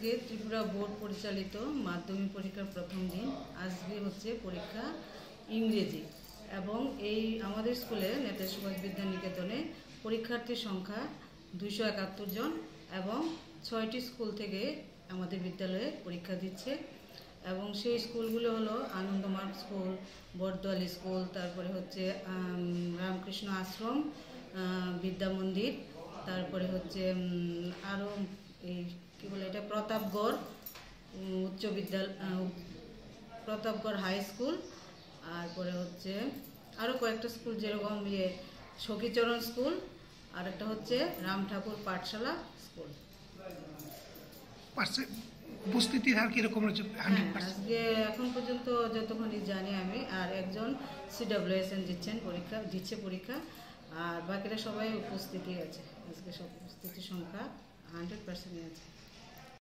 আজকে ত্রিপুরা বোর্ড পরিচালিত মাধ্যমিক পরীক্ষার প্রথম দিন। আজকে হচ্ছে পরীক্ষা ইংরেজি এবং এই আমাদের স্কুলে নেতাজি সুভাষ বিদ্যা নিকেতনে পরীক্ষার্থীর সংখ্যা 271 জন এবং 6টি স্কুল থেকে আমাদের বিদ্যালয়ে পরীক্ষা দিচ্ছে এবং সেই স্কুলগুলো হলো আনন্দমার্গ স্কুল, বরদোয়ালি স্কুল, তারপরে হচ্ছে রামকৃষ্ণ আশ্রম বিদ্যা মন্দির, তারপরে হচ্ছে আরও এই কী বলে এটা প্রতাপগড় উচ্চ প্রতাপগড় হাই স্কুল, তারপরে হচ্ছে আরও কয়েকটা স্কুল যেরকম সখীচরণ স্কুল, আর একটা হচ্ছে রাম ঠাকুর পাঠশালা স্কুল। উপস্থিতির হার কিরকম রয়েছে? আজকে এখন পর্যন্ত যতক্ষণই জানি আমি, আর একজন CWSN দিচ্ছে পরীক্ষা, আর বাকিরা সবাই উপস্থিতি আছে। আজকে সব উপস্থিতির সংখ্যা 100% আছে।